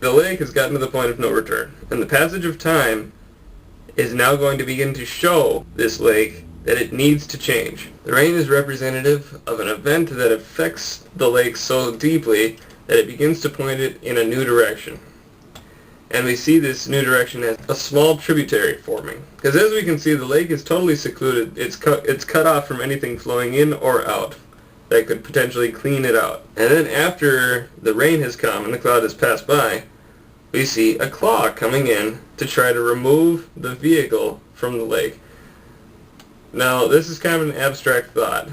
The lake has gotten to the point of no return, and the passage of time is now going to begin to show this lake that it needs to change. The rain is representative of an event that affects the lake so deeply that it begins to point it in a new direction. And we see this new direction as a small tributary forming. Because as we can see, the lake is totally secluded. It's cut off from anything flowing in or out that could potentially clean it out. And then after the rain has come and the cloud has passed by, we see a claw coming in to try to remove the vehicle from the lake. Now, this is kind of an abstract thought,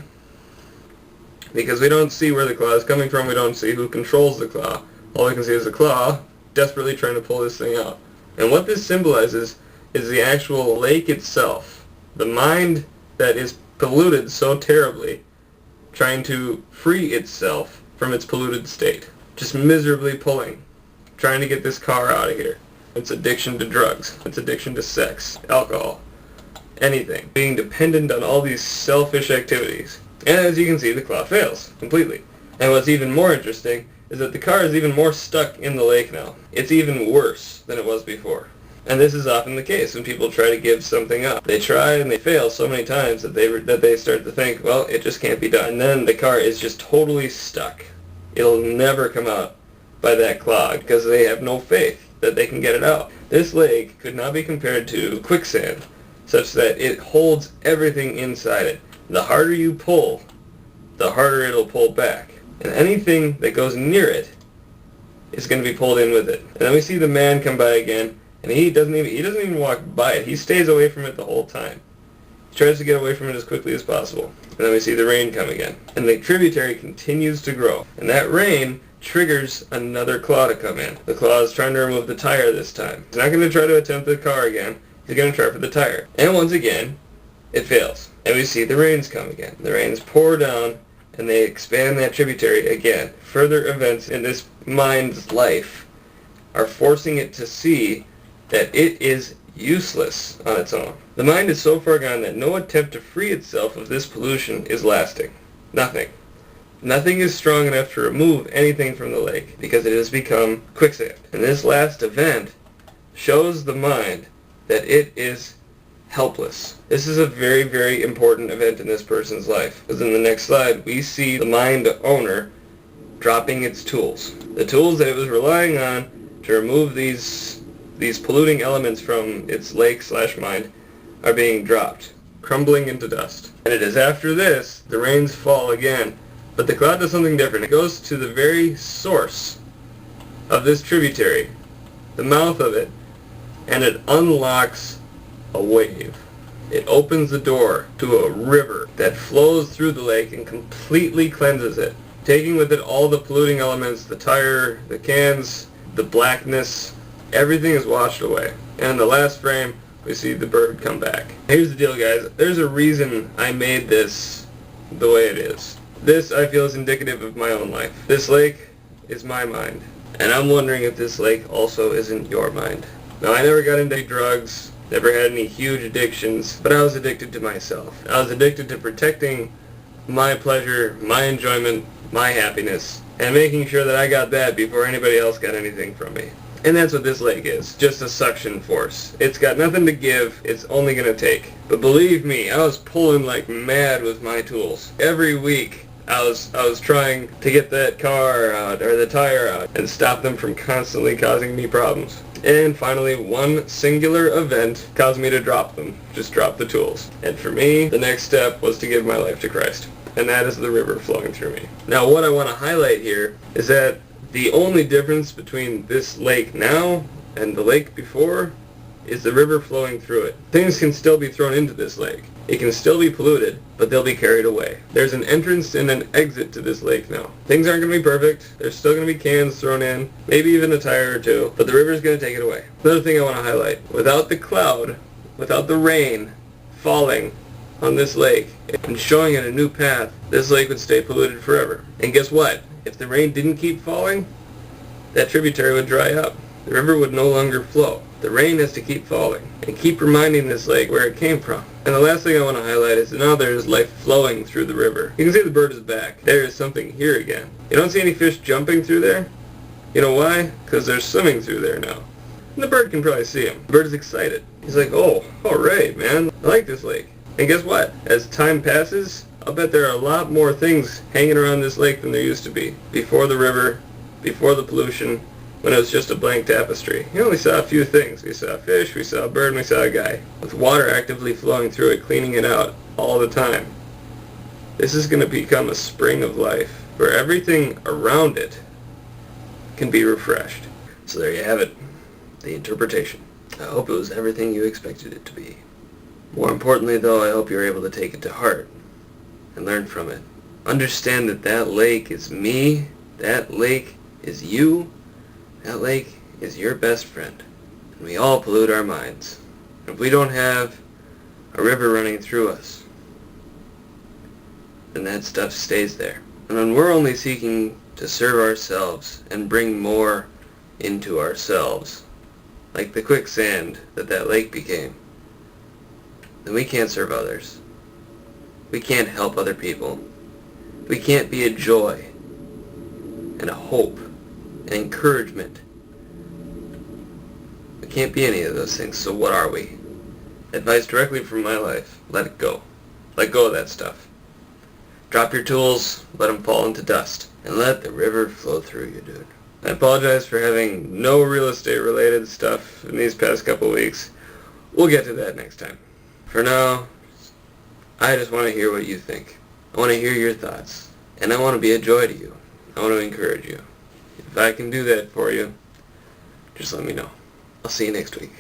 because we don't see where the claw is coming from, we don't see who controls the claw. All we can see is the claw desperately trying to pull this thing out. And what this symbolizes is the actual lake itself, the mind that is polluted so terribly, trying to free itself from its polluted state. Just miserably pulling, trying to get this car out of here. It's addiction to drugs, it's addiction to sex, alcohol, anything. Being dependent on all these selfish activities. And as you can see, the claw fails completely. And what's even more interesting is that the car is even more stuck in the lake now. It's even worse than it was before. And this is often the case when people try to give something up. They try and they fail so many times that they start to think, well, it just can't be done. And then the car is just totally stuck. It'll never come out by that clog because they have no faith that they can get it out. This lake could not be compared to quicksand, such that it holds everything inside it. The harder you pull, the harder it'll pull back. And anything that goes near it is going to be pulled in with it. And then we see the man come by again, and he doesn't even walk by it. He stays away from it the whole time. He tries to get away from it as quickly as possible. And then we see the rain come again. And the tributary continues to grow. And that rain triggers another claw to come in. The claw is trying to remove the tire this time. He's not going to try to attempt the car again. He's going to try for the tire. And once again, it fails. And we see the rains come again. The rains pour down, and they expand that tributary again. Further events in this mind's life are forcing it to see that it is useless on its own. The mind is so far gone that no attempt to free itself of this pollution is lasting. Nothing. Nothing is strong enough to remove anything from the lake because it has become quicksand. And this last event shows the mind that it is helpless. This is a very, very important event in this person's life. Because in the next slide, we see the mind owner dropping its tools. The tools that it was relying on to remove these polluting elements from its lake/mind are being dropped, crumbling into dust. And it is after this, the rains fall again. But the cloud does something different. It goes to the very source of this tributary, the mouth of it, and it unlocks a wave. It opens the door to a river that flows through the lake and completely cleanses it, taking with it all the polluting elements, the tire, the cans, the blackness. Everything is washed away. And in the last frame, we see the bird come back. Here's the deal, guys. There's a reason I made this the way it is. This, I feel, is indicative of my own life. This lake is my mind. And I'm wondering if this lake also isn't your mind. Now, I never got into drugs, never had any huge addictions, but I was addicted to myself. I was addicted to protecting my pleasure, my enjoyment, my happiness, and making sure that I got that before anybody else got anything from me. And that's what this lake is, just a suction force. It's got nothing to give, it's only going to take. But believe me, I was pulling like mad with my tools. Every week, I was trying to get that car out, or the tire out, and stop them from constantly causing me problems. And finally, one singular event caused me to drop them, just drop the tools. And for me, the next step was to give my life to Christ. And that is the river flowing through me. Now, what I want to highlight here is that the only difference between this lake now and the lake before is the river flowing through it. Things can still be thrown into this lake. It can still be polluted, but they'll be carried away. There's an entrance and an exit to this lake now. Things aren't going to be perfect. There's still going to be cans thrown in, maybe even a tire or two, but the river's going to take it away. Another thing I want to highlight, without the cloud, without the rain falling on this lake and showing it a new path, this lake would stay polluted forever. And guess what? If the rain didn't keep falling, that tributary would dry up. The river would no longer flow. The rain has to keep falling and keep reminding this lake where it came from. And the last thing I want to highlight is that now there's life flowing through the river. You can see the bird is back. There is something here again. You don't see any fish jumping through there, You know why? Because they're swimming through there now. And the bird can probably see him. The bird is excited. He's like, oh, alright, man. I like this lake. And guess what? As time passes, I'll bet there are a lot more things hanging around this lake than there used to be. Before the river, before the pollution, when it was just a blank tapestry. You know, we saw a few things. We saw a fish, we saw a bird, and we saw a guy. With water actively flowing through it, cleaning it out all the time. This is going to become a spring of life, where everything around it can be refreshed. So there you have it. The interpretation. I hope it was everything you expected it to be. More importantly, though, I hope you're able to take it to heart and learn from it. Understand that that lake is me, that lake is you, that lake is your best friend. And we all pollute our minds. If we don't have a river running through us, then that stuff stays there. And when we're only seeking to serve ourselves and bring more into ourselves, like the quicksand that lake became, then we can't serve others. We can't help other people. We can't be a joy and a hope and encouragement. We can't be any of those things, so what are we? Advice directly from my life. Let it go. Let go of that stuff. Drop your tools, let them fall into dust, and let the river flow through you, dude. I apologize for having no real estate related stuff in these past couple weeks. We'll get to that next time. For now, I just want to hear what you think. I want to hear your thoughts. And I want to be a joy to you. I want to encourage you. If I can do that for you, just let me know. I'll see you next week.